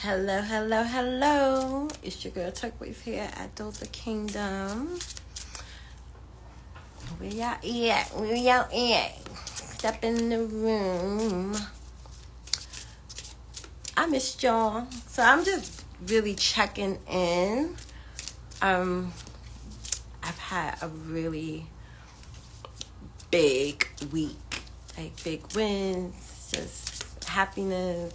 Hello, hello, hello. It's your girl Turquoise here at Doza Kingdom. Where y'all at? Where y'all at? Step in the room. I missed y'all. So I'm just really checking in. I've had a really big week. Like big wins, just happiness.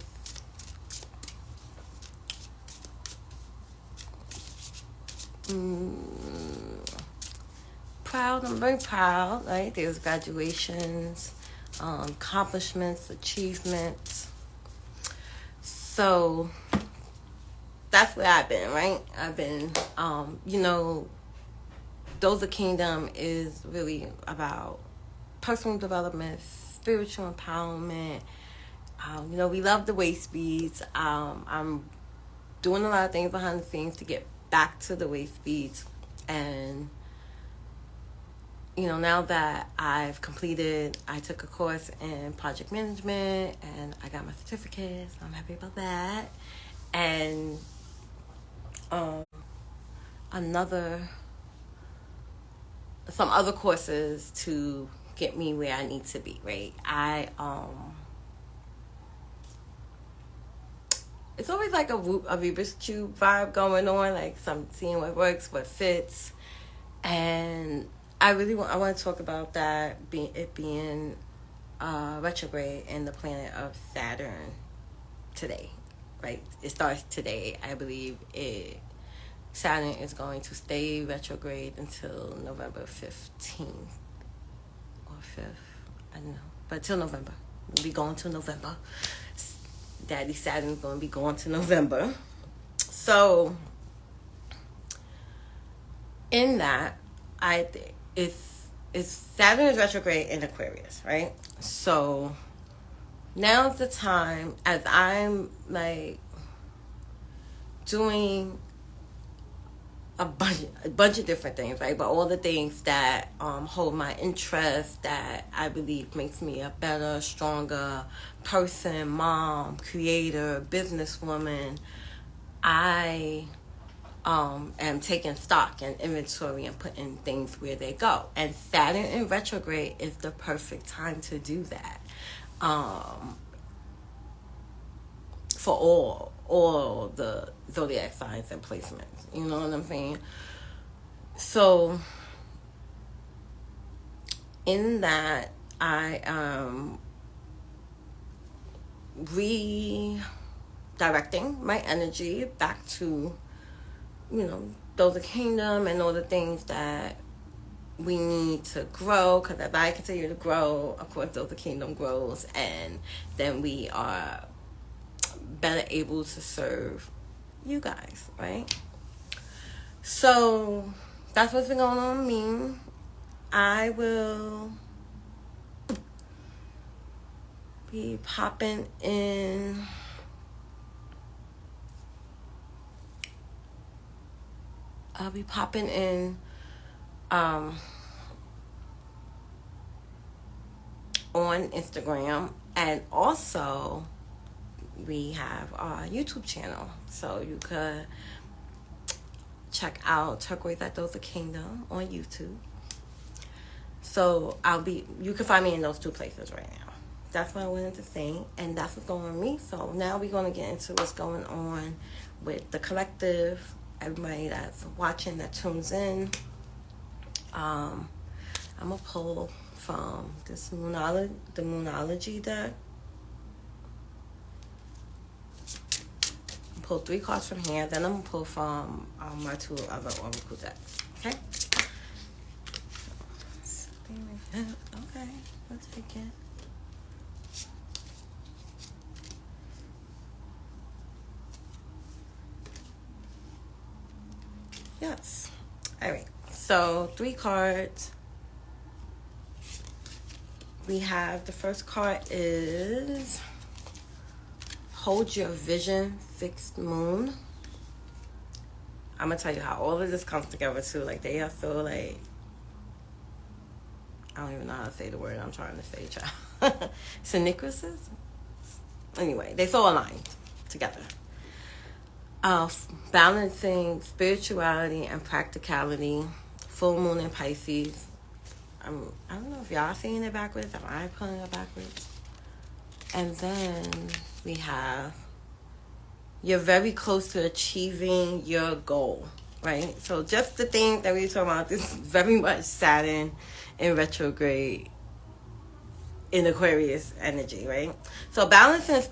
Proud. I'm very proud. Right, there's graduations, accomplishments, achievements. So that's where I've been. Right, I've been. Doza Kingdom is really about personal development, spiritual empowerment. We love the waist beads. I'm doing a lot of things behind the scenes to get back to the waist beads, and now that I took a course in project management and I got my certificate, so I'm happy about that. And some other courses to get me where I need to be, right? It's always like a Rubik's Cube vibe going on, like some seeing what works, what fits. And I want to talk about that, being retrograde in the planet of Saturn today, right? It starts today. I believe Saturn is going to stay retrograde until November 15th or 5th. I don't know, but till November. We'll be going to November. Daddy Saturn is going to be going to November. So in that, it's Saturn is retrograde in Aquarius, right? So now's the time, as I'm like doing a bunch of different things, right? But all the things that hold my interest, that I believe makes me a better, stronger person, mom, creator, businesswoman. I am taking stock and inventory and putting things where they go. And Saturn in retrograde is the perfect time to do that. For all the zodiac signs and placements. You know what I'm saying? So in that, I am redirecting my energy back to, Doza Kingdom and all the things that we need to grow, because as I continue to grow, of course Doza Kingdom grows, and then we are better able to serve you guys, right? So that's what's been going on with me. I will be popping in on Instagram, and also we have our YouTube channel, so you could check out Turquoise at Doza Kingdom on YouTube. So you can find me in those two places right now. That's what I wanted to say, and that's what's going on with me. So now we're going to get into what's going on with the collective, everybody that's watching, that tunes in. I'm going to pull from the Moonology deck. Pull 3 cards from here, then I'm going to pull from my 2 other oracle decks. Okay? Okay, we'll take it. Yes. All right. So 3 cards. We have, the first card is Hold Your Vision, Fixed Moon. I'm going to tell you how all of this comes together too. Like, they are so like, I don't even know how to say the word I'm trying to say, child. Synchronous? Anyway, they so aligned together. Balancing spirituality and practicality. Full moon in Pisces. I don't know if y'all seeing it backwards. Am I pulling it backwards? And then we have, you're very close to achieving your goal, right? So just the thing that we were talking about, this is very much Saturn in retrograde in Aquarius energy, right? So balancing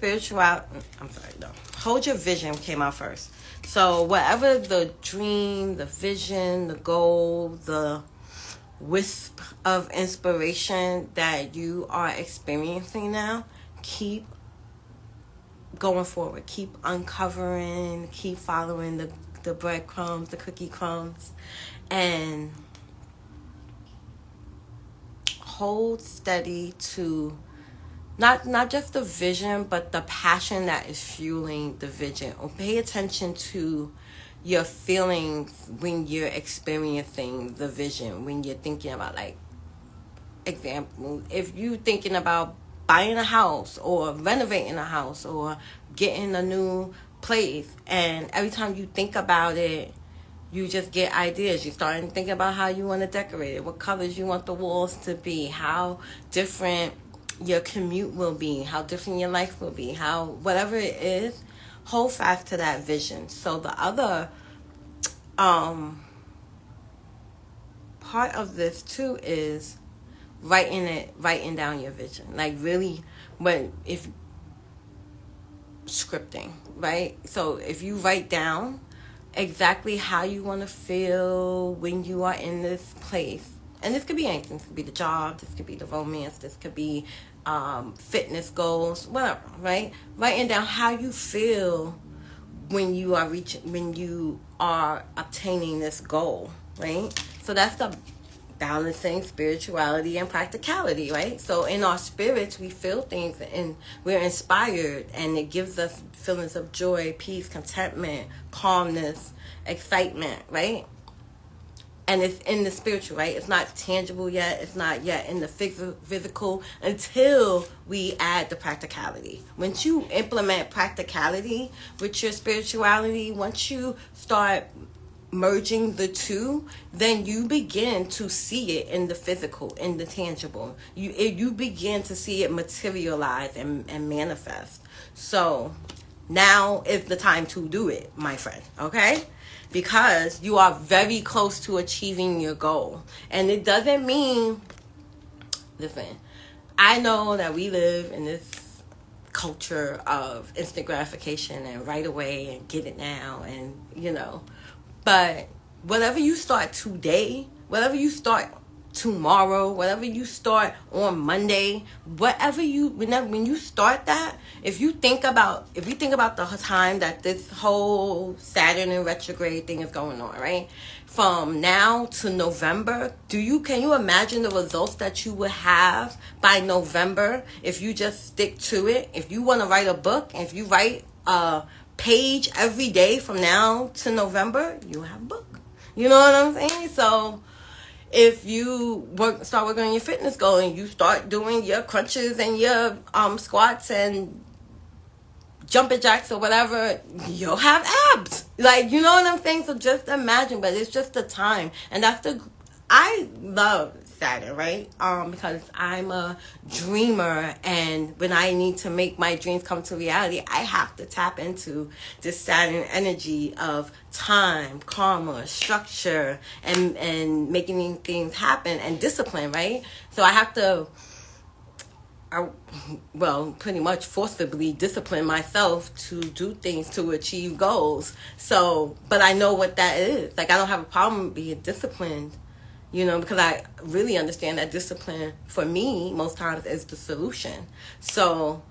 hold your vision came out first. So whatever the dream, the vision, the goal, the wisp of inspiration that you are experiencing now, keep going forward, keep uncovering, keep following the breadcrumbs, the cookie crumbs, and hold steady to not just the vision, but the passion that is fueling the vision. Or pay attention to your feelings when you're experiencing the vision, when you're thinking about, like, example, if you're thinking about buying a house or renovating a house or getting a new place, and every time you think about it, you just get ideas. You start thinking about how you want to decorate it, what colors you want the walls to be, how different your commute will be, how different your life will be, how whatever it is, hold fast to that vision. So the other part of this too is writing down your vision. Like, really, if scripting, right? So if you write down exactly how you want to feel when you are in this place, and this could be anything. This could be the job, this could be the romance, this could be fitness goals, whatever, right? Writing down how you feel when you are obtaining this goal, right? So that's the balancing spirituality and practicality, right? So in our spirits, we feel things and we're inspired, and it gives us feelings of joy, peace, contentment, calmness, excitement, right? And it's in the spiritual, right? It's not tangible yet. It's not yet in the physical until we add the practicality. Once you implement practicality with your spirituality, once you start merging the two, then you begin to see it in the physical, in the tangible. You begin to see it materialize and manifest. So now is the time to do it, my friend, okay? Because you are very close to achieving your goal. And it doesn't mean, listen, I know that we live in this culture of instant gratification and right away and get it now, and but whatever you start today, whatever you start tomorrow, whatever you start on Monday, when you start that, if you think about the time that this whole Saturn and retrograde thing is going on, right? From now to November, can you imagine the results that you would have by November if you just stick to it? If you want to write a book, if you write a page every day from now to November, you have a book. You know what I'm saying? So if you start working on your fitness goal and you start doing your crunches and your squats and jumping jacks or whatever, you'll have abs. Like, you know what I'm saying? So just imagine, but it's just the time. And I love Saturn, right? Because I'm a dreamer, and when I need to make my dreams come to reality, I have to tap into this Saturn energy of time, karma, structure, and making things happen, and discipline, right? So I have to pretty much forcibly discipline myself to do things to achieve goals. So, but I know what that is. Like, I don't have a problem being disciplined, because I really understand that discipline for me most times is the solution. So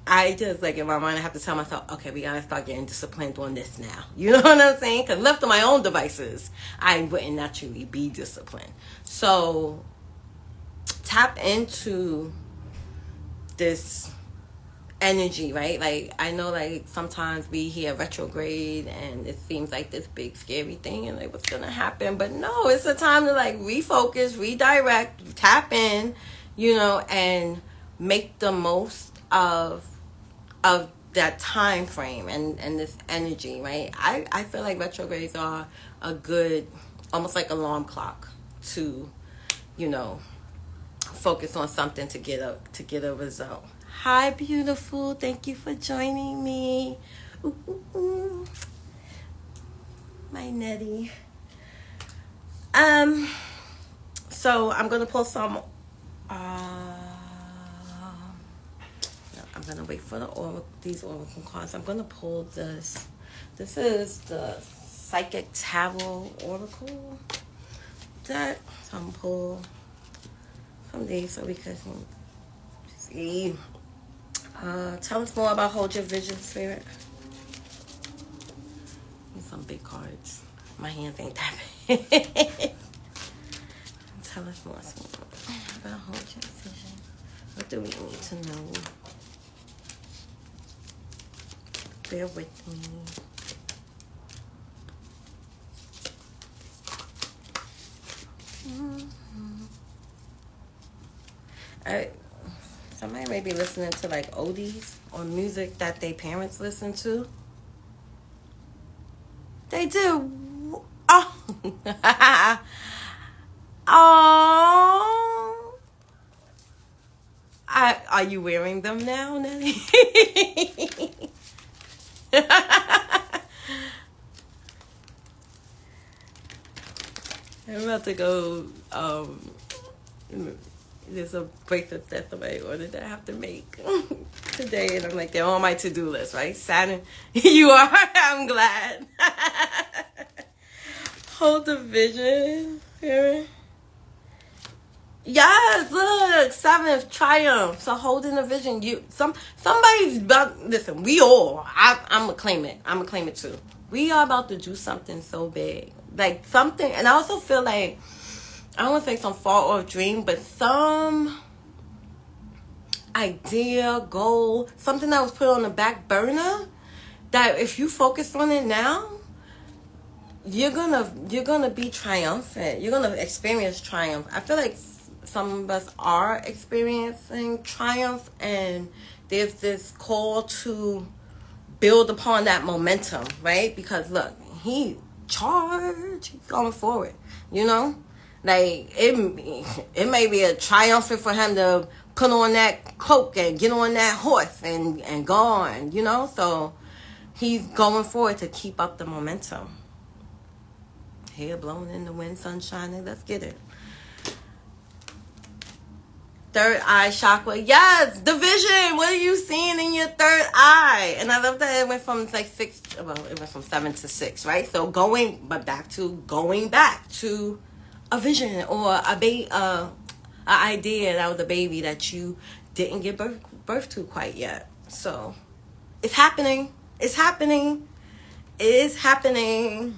I just, like, in my mind, I have to tell myself, okay, we gotta start getting disciplined on this now. You know what I'm saying? Because left to my own devices, I wouldn't naturally be disciplined. So tap into this energy, right? Like, I know, like, sometimes we hear retrograde and it seems like this big scary thing and like what's gonna happen, but no, it's a time to, like, refocus, redirect, tap in, and make the most of that time frame and this energy, right? I feel like retrogrades are a good, almost like alarm clock to, you know, focus on something to get a result. Hi, beautiful. Thank you for joining me. Ooh, ooh, ooh. My Nettie. So I'm gonna pull some. I'm gonna wait for these oracle cards. I'm gonna pull this. This is the Psychic Tarot Oracle deck. So I'm gonna pull some of these so we can see. Tell us more about Hold Your Vision, Spirit. Need some big cards. My hands ain't that big. Tell us more about Hold Your Vision. What do we need to know? Bear with me. Somebody may be listening to like oldies or music that their parents listen to. They do. Oh. Oh. Are you wearing them now, Nelly? I'm about to go, there's a bracelet that somebody ordered that I have to make today, and I'm like, they're on my to-do list, right? Saturn, you are, I'm glad. Hold the vision, here. Yes, look, 7th triumph. So holding the vision, somebody's about. Listen, we all. I'm gonna claim it. I'm gonna claim it too. We are about to do something so big, like something. And I also feel like I don't want to say some far off dream, but some idea, goal, something that was put on the back burner. That if you focus on it now, you're gonna be triumphant. You're gonna experience triumph. I feel like some of us are experiencing triumph, and there's this call to build upon that momentum, right? Because look, he's going forward, you know? Like, it may be a triumphant for him to put on that cloak and get on that horse and go on, you know? So he's going forward to keep up the momentum. Hair blowing in the wind, sun shining, let's get it. Third eye chakra. Yes, the vision. What are you seeing in your third eye? And I love that it went from like 6, well, it went from 7 to 6, right? So going back to a vision or an idea that was a baby that you didn't give birth to quite yet. So it's happening. It's happening. It is happening.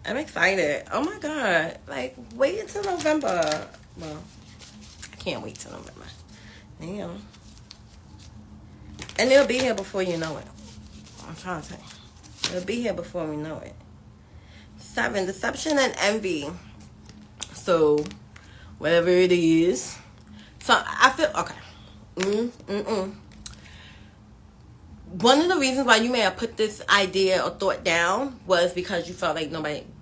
I'm excited. Oh my God. Like, wait until November. Well, I can't wait till November. Damn. And it'll be here before you know it. I'm trying to say. It'll be here before we know it. 7, deception and envy. So, whatever it is. So, I feel, okay. One of the reasons why you may have put this idea or thought down was because you felt like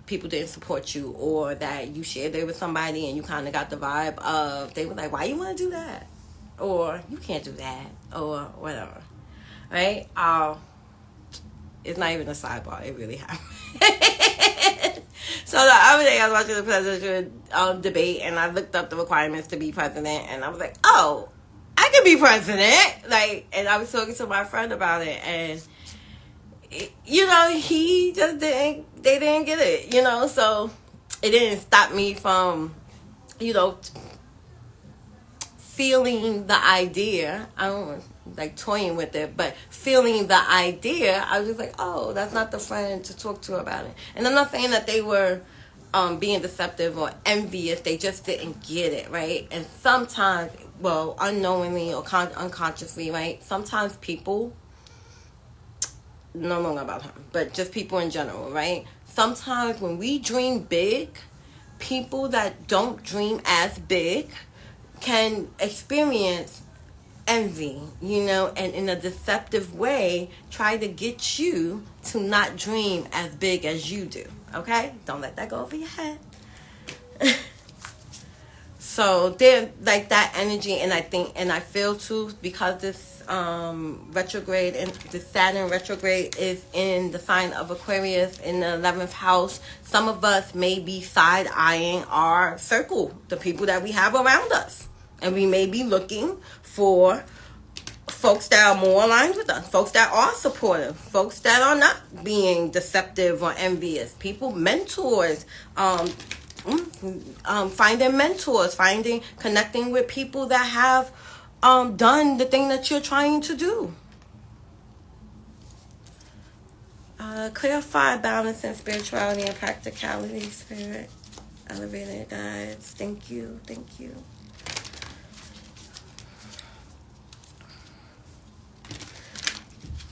people didn't support you, or that you shared it with somebody and you kind of got the vibe of, they were like, why you want to do that? Or you can't do that, or whatever, right? It's not even a sidebar, it really happened. So the other day I was watching the presidential debate, and I looked up the requirements to be president, and I was like, oh, I could be president. Like, and I was talking to my friend about it, and you know, he just they didn't get it, you know, so it didn't stop me from, you know, feeling the idea. I don't like toying with it, but feeling the idea, I was just like, oh, that's not the friend to talk to about it. And I'm not saying that they were being deceptive or envious, they just didn't get it, right? And sometimes, well, unknowingly or unconsciously, right, sometimes people, no longer about him, but just people in general, right? Sometimes when we dream big, people that don't dream as big can experience envy, and in a deceptive way try to get you to not dream as big as you do. Okay? Don't let that go over your head. So they're like that energy, and I feel too, because this retrograde and the Saturn retrograde is in the sign of Aquarius in the 11th house. Some of us may be side-eyeing our circle, the people that we have around us, and we may be looking for folks that are more aligned with us, folks that are supportive, folks that are not being deceptive or envious, people, mentors, finding mentors, connecting with people that have done the thing that you're trying to do. Clarify, balance, and spirituality and practicality, spirit, elevated guides. Thank you.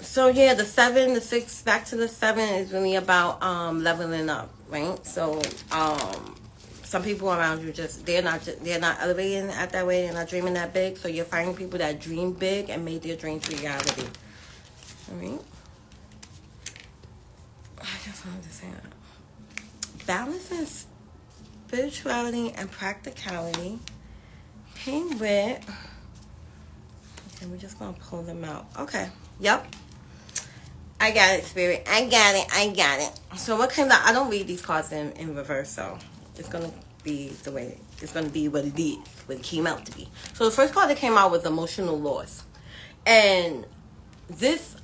So yeah, the 7, the 6, back to the 7 is really about leveling up, right? So some people around you they're not elevating at that way, they're not dreaming that big. So you're finding people that dream big and made their dreams reality. All right. I just wanted to say that. Balancing spirituality and practicality came with. Okay, we're just gonna pull them out. Okay. Yep. I got it, Spirit. I got it. So what came out? I don't read these cards in reverse, so it's going to be the way, it's going to be what it is, what it came out to be. So the first card that came out was emotional loss. And this,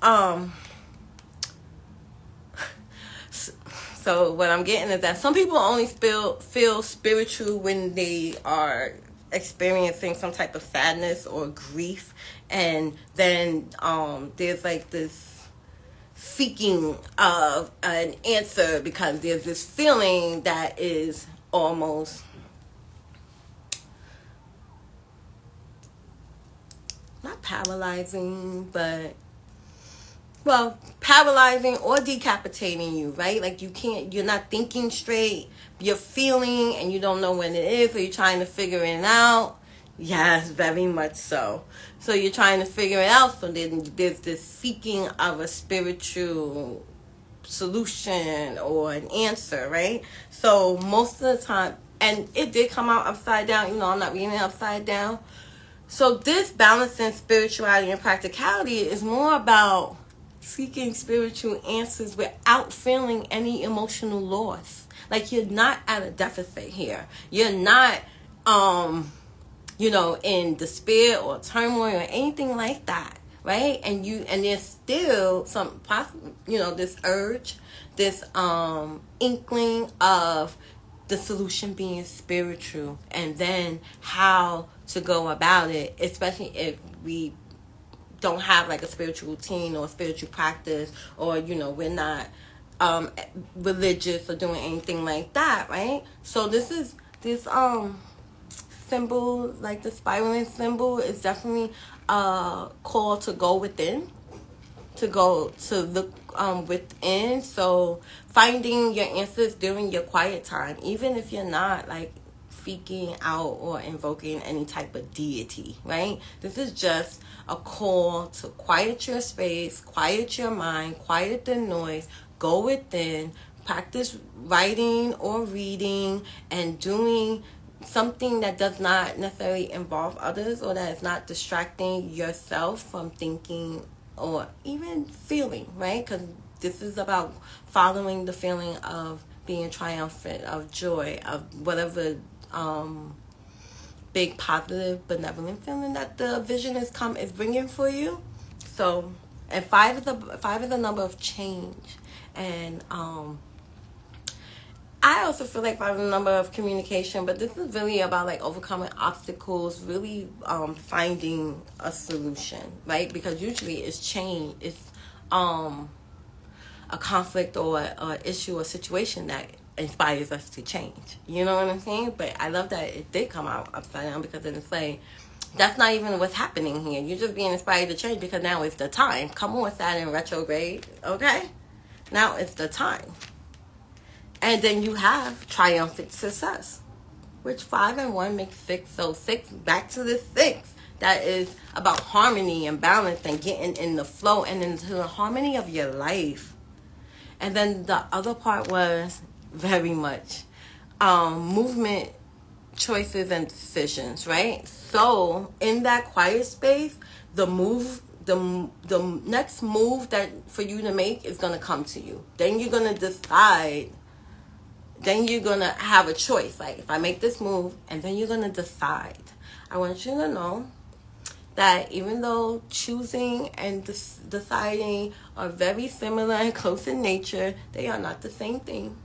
so what I'm getting is that some people only feel spiritual when they are experiencing some type of sadness or grief. And then there's like this seeking of an answer, because there's this feeling that is almost not paralyzing, but paralyzing or decapitating you, right? Like you're not thinking straight, you're feeling and you don't know when it is, or you're trying to figure it out. Yes, very much so. So you're trying to figure it out. So then there's this seeking of a spiritual solution or an answer, right? So most of the time, and it did come out upside down. I'm not reading it upside down. So this balancing spirituality and practicality is more about seeking spiritual answers without feeling any emotional loss. Like you're not at a deficit here. You're not in despair or turmoil or anything like that, right? And there's still some possible, this urge, this inkling of the solution being spiritual, and then how to go about it, especially if we don't have like a spiritual routine or a spiritual practice, or we're not religious or doing anything like that, right? So this symbol, like the spiraling symbol, is definitely a call to go within, to look within. So finding your answers during your quiet time, even if you're not like speaking out or invoking any type of deity, right? This is just a call to quiet your space, quiet your mind, quiet the noise, go within, practice writing or reading, and doing something that does not necessarily involve others, or that is not distracting yourself from thinking or even feeling, right? Because this is about following the feeling of being triumphant, of joy, of whatever big positive benevolent feeling that the vision is bringing for you. So, and 5 is the number of change, and I also feel like 5 is the number of communication, but this is really about like overcoming obstacles, really finding a solution, right? Because usually it's change, it's a conflict or an issue or situation that inspires us to change. You know what I'm saying? But I love that it did come out upside down, because then it's like, that's not even what's happening here. You're just being inspired to change because now it's the time. Come on, Saturn retrograde, okay? Now it's the time. And then you have triumphant success, which 5 and 1 makes 6. So 6, back to the 6. that is about harmony and balance and getting in the flow and into the harmony of your life. And then the other part was very much movement, choices, and decisions, right? So in that quiet space, the next move that for you to make is going to come to you. Then you're going to decide. Then you're going to have a choice. Like, if I make this move, and then you're going to decide. I want you to know that even though choosing and deciding are very similar and close in nature, they are not the same thing.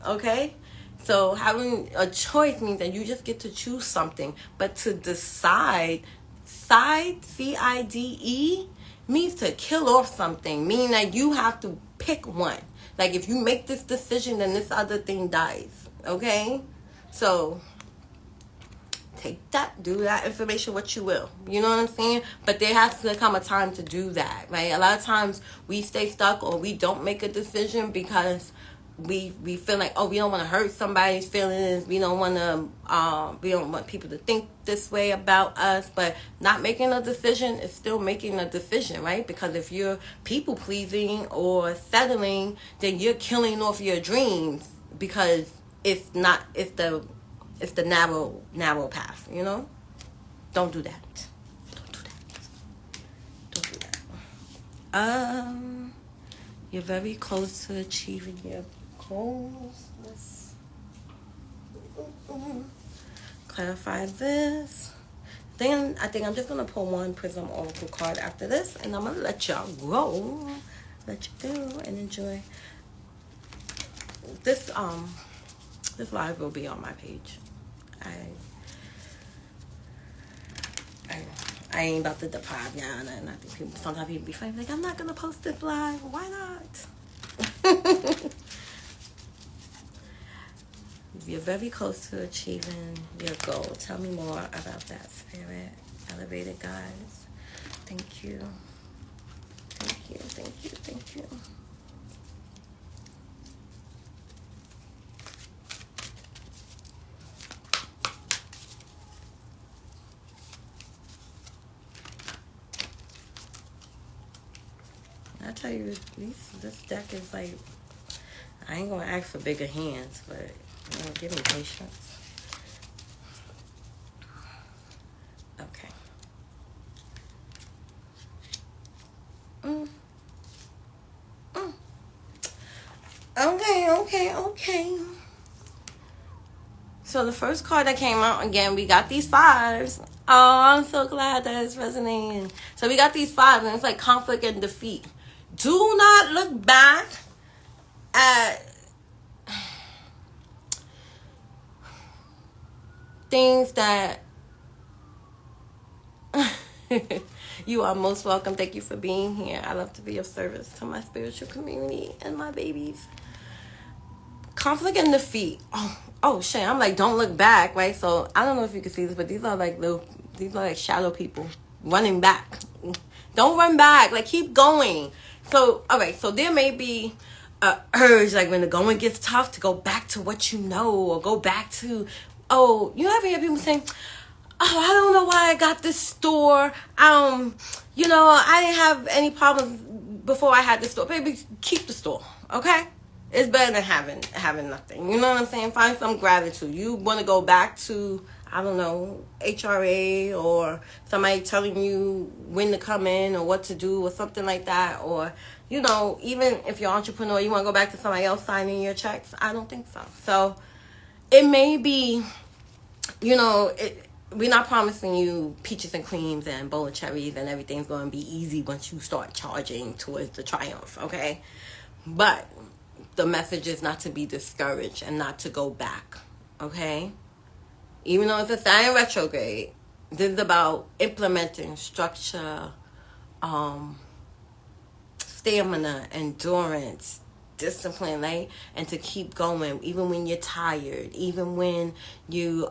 Okay? So having a choice means that you just get to choose something. But to decide, CIDE, means to kill off something, meaning that you have to pick one. Like, if you make this decision, then this other thing dies. Okay? So take that, do that information what you will. You know what I'm saying? But there has to come a time to do that, right? A lot of times we stay stuck or we don't make a decision because we feel like, oh, we don't want to hurt somebody's feelings. We don't want people to think this way about us. But not making a decision is still making a decision, right? Because if you're people pleasing or settling, then you're killing off your dreams because it's the narrow path, you know? Don't do that. Don't do that. You're very close to achieving your goals. Let's clarify this. Then I think I'm just gonna pull one Prism Oracle card after this, and I'm gonna let y'all go. Let you go and enjoy. This live will be on my page. I ain't about to deprive y'all, and I think sometimes people be funny, like, I'm not gonna post this live. Why not? You're very close to achieving your goal. Tell me more about that, Spirit. Elevated guys. Thank you. Thank you. Thank you. Thank you. I tell you, this deck is like, I ain't gonna ask for bigger hands, but you know, give me patience. Okay. Okay. So the first card that came out, again, we got these fives. Oh, I'm so glad that it's resonating. So we got these fives, and it's like conflict and defeat. Do not look back at things that you are most welcome. Thank you for being here. I love to be of service to my spiritual community and my babies. Conflict and defeat. Oh shit. I'm like, don't look back, right? So I don't know if you can see this, but these are like shadow people running back. Don't run back. Like, keep going. So, all right. So there may be a urge, like when the going gets tough, to go back to what you know, or go back to, you ever hear people saying, oh, I don't know why I got this store. I didn't have any problems before I had this store. Baby, keep the store, okay? It's better than having nothing. You know what I'm saying? Find some gratitude. You want to go back to, I don't know, HRA or somebody telling you when to come in or what to do or something like that. Or, even if you're an entrepreneur, you want to go back to somebody else signing your checks. I don't think so. So it may be, we're not promising you peaches and creams and bowl of cherries and everything's going to be easy once you start charging towards the triumph, okay? But the message is not to be discouraged and not to go back, okay? Even though it's a Saturn retrograde, this is about implementing structure, stamina, endurance, discipline, right? And to keep going even when you're tired, even when you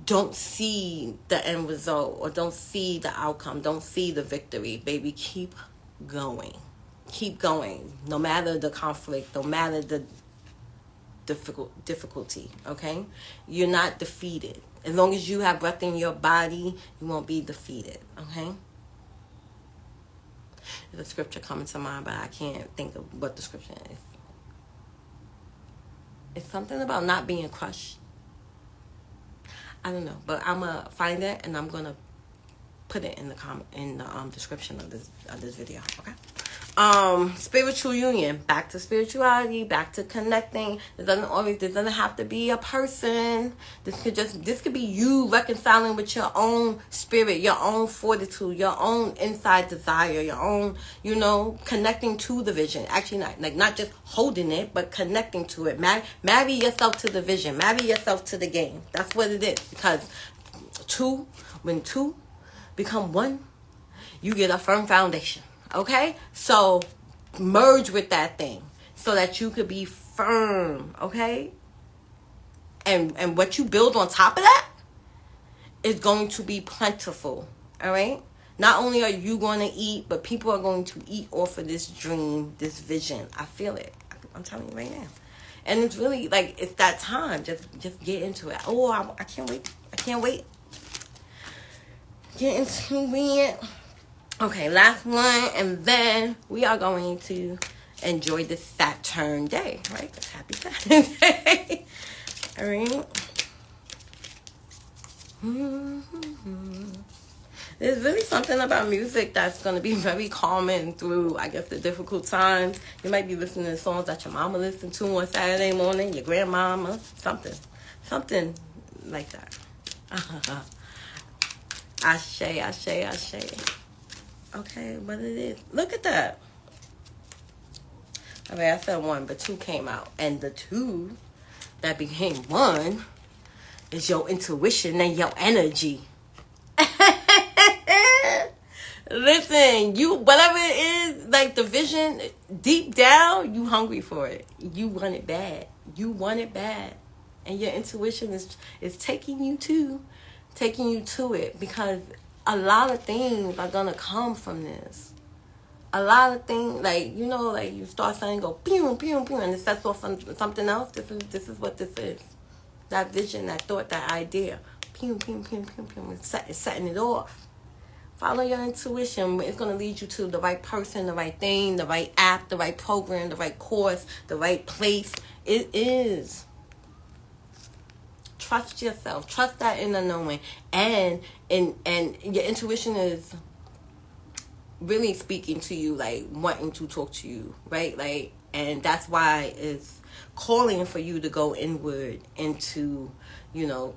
don't see the end result or don't see the outcome, don't see the victory. Baby, keep going. Keep going. No matter the conflict, no matter the difficulty, okay? You're not defeated. As long as you have breath in your body, you won't be defeated, okay? There's a scripture coming to mind, but I can't think of what the scripture is. It's something about not being crushed. I don't know, but I'm gonna find it and I'm gonna put it in the description of this video. Okay. Spiritual union. Back to spirituality. Back to connecting. There doesn't have to be a person. This could be you reconciling with your own spirit, your own fortitude, your own inside desire, your own, connecting to the vision. Actually, not just holding it, but connecting to it. Marry yourself to the vision. Marry yourself to the game. That's what it is. Because when two become one, you get a firm foundation. Okay? So merge with that thing so that you could be firm. Okay? And what you build on top of that is going to be plentiful. All right? Not only are you going to eat, but people are going to eat off of this dream, this vision. I feel it. I'm telling you right now. And it's really it's that time. Just get into it. Oh, I can't wait. I can't wait. Get into it. Okay, last one, and then we are going to enjoy this Saturn day, right? It's happy Saturn day. All right. There's really something about music that's going to be very calming through, I guess, the difficult times. You might be listening to songs that your mama listened to on Saturday morning, your grandmama, something like that. Ashe, ashe, ashe. Okay, what it is. Look at that. Okay, I said one, but two came out. And the two that became one is your intuition and your energy. Listen, whatever it is, the vision, deep down, you hungry for it. You want it bad. You want it bad. And your intuition is taking you to it, because a lot of things are gonna come from this. A lot of things, you start saying, go pew pew pew, and it sets off something else. This is what this is. That vision, that thought, that idea, pew pew pew pew pew. It's setting it off. Follow your intuition. It's gonna lead you to the right person, the right thing, the right app, the right program, the right course, the right place. It is. Trust yourself. Trust that inner knowing. And your intuition is really speaking to you, wanting to talk to you, right? And that's why it's calling for you to go inward into,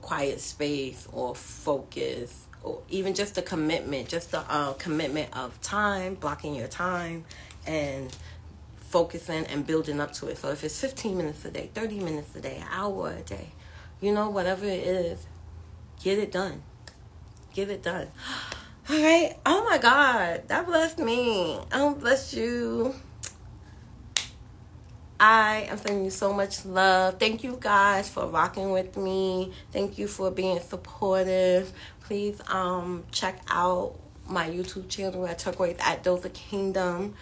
quiet space or focus, or even just a commitment, commitment of time, blocking your time and focusing and building up to it. So if it's 15 minutes a day, 30 minutes a day, an hour a day, whatever it is, get it done. Get it done. All right. Oh, my God. That blessed me. Oh, bless you. I am sending you so much love. Thank you guys for rocking with me. Thank you for being supportive. Please check out my YouTube channel at Doza Kingdom.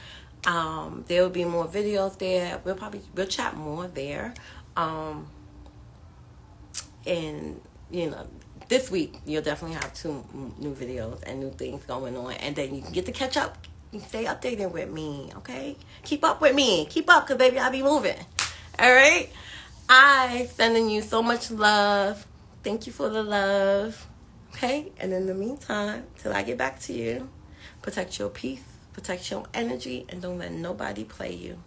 There will be more videos there. We'll chat more there. And this week you'll definitely have 2 new videos and new things going on, and then you can get to catch up and stay updated with me. Okay, keep up with me, because baby, I'll be moving. All right, I sending you so much love. Thank you for the love. Okay, and in the meantime, till I get back to you, protect your peace, protect your energy, and don't let nobody play you.